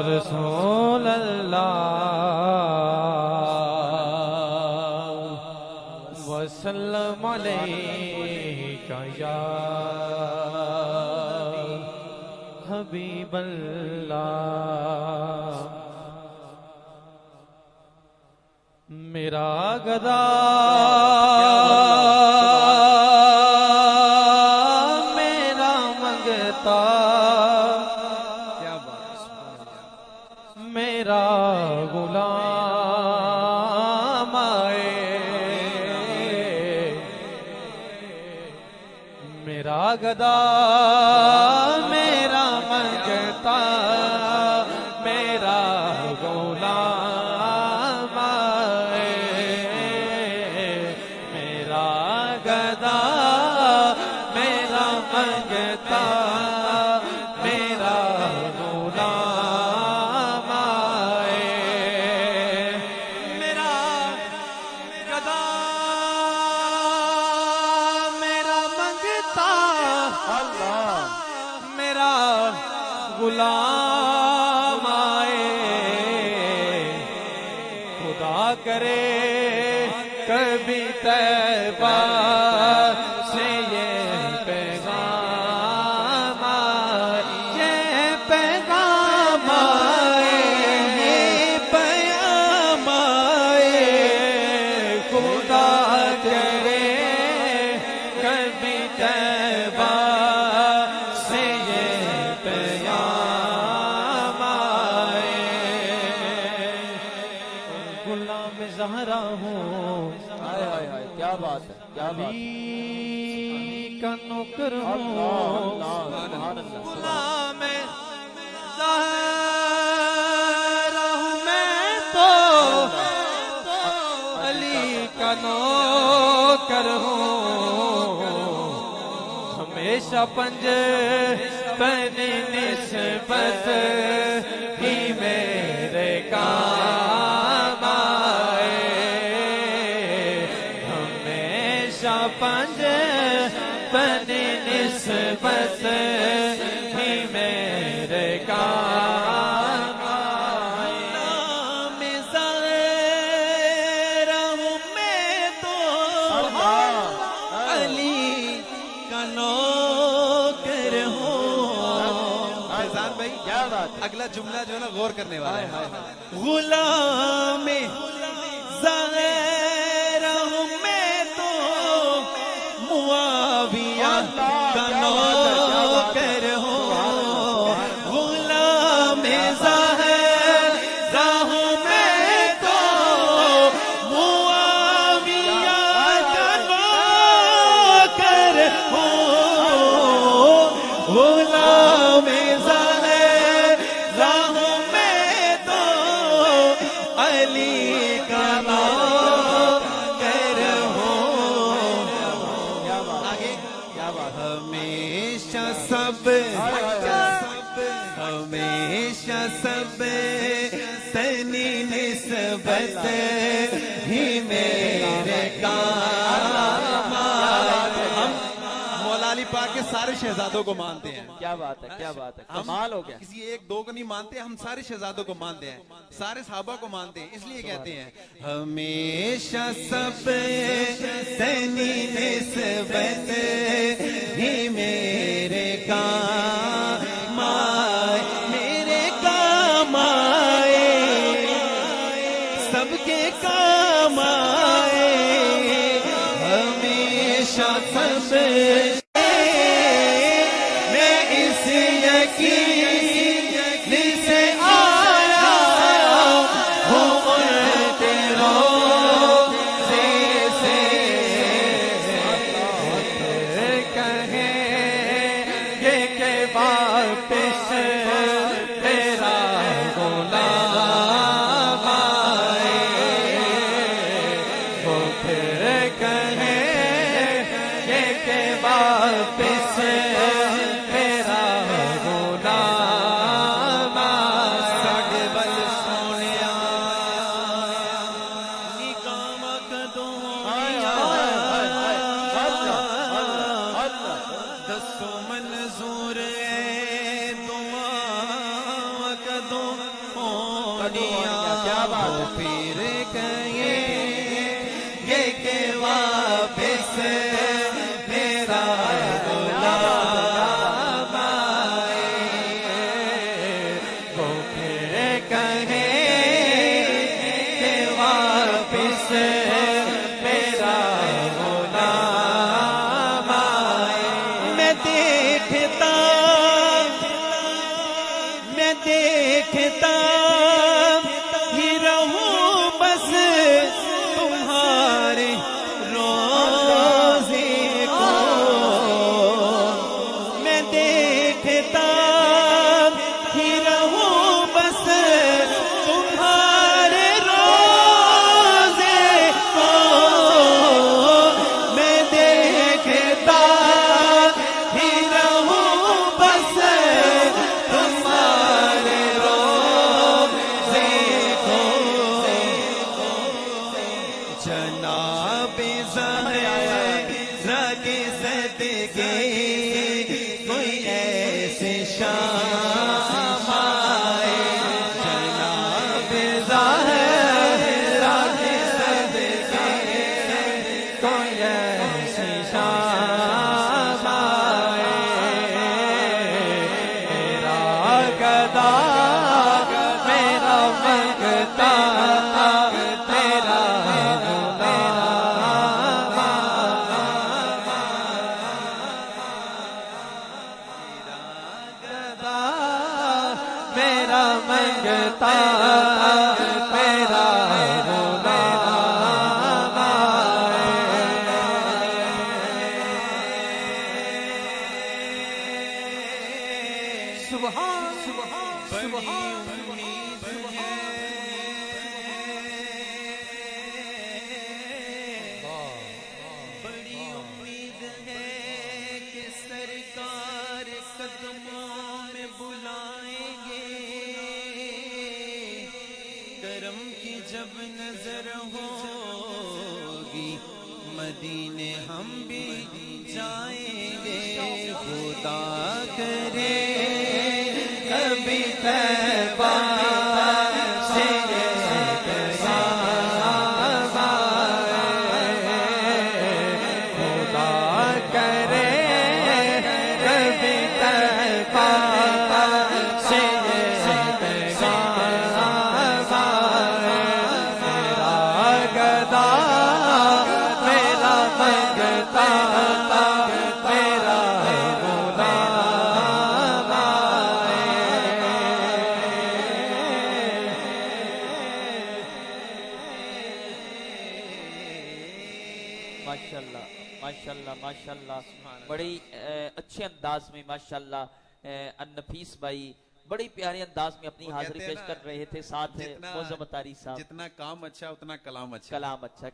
रसूल अल्लाह वसल्लम अलैका या हबीब अल्लाह। मेरा गदा मेरा मंगता मेरा गुलाम आए, मेरा गदा मेरा मंगता मेरा गुलाम आए, मेरा गदा मेरा मंगता मेरा गुलाम आए, मेरा गदा मेरा मंगता अल्लाह मेरा गुलाम आए। खुदा करे कभी तैबा से ये पैगाम आए, ये पैगाम आए, ये पैगाम आए। खुदा करे कभी तैबा से ये पैगाम आए। गुलाम ज़हरा हूँ, हाय हाय हाय, क्या बात है, क्या बात है। अली का नौकर हूँ, गुलाम ज़हरा हूँ मैं तो, अली का नौकर हूँ। हमेशा पंज बने निस्बत ही मेरे काम आए, हमेशा पंज बने निस्बत ही मेरे काम आए। नाम ज़हरा हूँ मैं तो, अली का नौकर हूँ। फैजान भाई क्या बात है। अगला जुमला जो है ना गौर करने वाला है। गुलाम ज़हरा हूँ मैं तो, मुआविया का नौकर हूँ। गुलाम ज़हरा हूँ मैं तो, मुआविया का नौकर हूँ। गुलाम ज़हरा हूँ मैं तो, अली का नौकर हूँ। आगे क्या बात है। हमेशा सब हमेशा सब तनी निस्बत ही मेरे काम आए। हम मौला अली पाक के सारे शहजादों को मानते हैं। क्या बात है, क्या बात है, हम कमाल हो गया। किसी एक दो को नहीं मानते, हम सारे शहजादों को मानते हैं, सारे सहाबा को मानते हैं। इसलिए कहते हैं हमेशा सब तनी निस्बत ही मेरे काम आए, मेरे काम आए, सबके काम आए। हमेशा सब मैं इस यकीन से आया हूँ उनके रोज़े से, कहेंगे कि वापिस रोहनिया क्या बात है। फिर कहेंगे के वापस मेरा गुलाम आए, वो फिर कहेंगे के वापस मेरा गुलाम आए। मैं देखता ही रहूं बस तुम्हारे रोज़े को, मैं देखता ही रहूं बस तुम्हारे रोज़े को, मैं देखता ही रहूं बस तुम्हारे रोज़े को। जनाबे ज़हरा के सदके कोई ऐसे शाम आए, जनाबे ज़हरा के सदके कोई ऐसे शाम आए। मेरा गदा मेरा मंगता तेरा मेरा मंगता मेरा गुलाम आए। सुभान सुभान सुभान उम्मीद है, बड़ी उम्मीद है कि सरकार कदमों में बुलाएंगे, करम की जब नजर होगी मदीने हम भी जाएंगे। खुदा करे कभी तैबा से कयाम आए, खुदा करे कभी तैबा से कयाम आए। मेरा गदा मेरा मंगता मेरा गुलाम आए। माशाल्लाह माशाल्लाह माशाल्लाह, बड़ी अच्छे अंदाज में माशाल्लाह नफीस भाई बड़ी प्यारे अंदाज में अपनी हाजिरी पेश कर रहे थे। साथ जितना मौजम अतारी साहब, जितना काम अच्छा उतना कलाम अच्छा। कलाम अच्छा।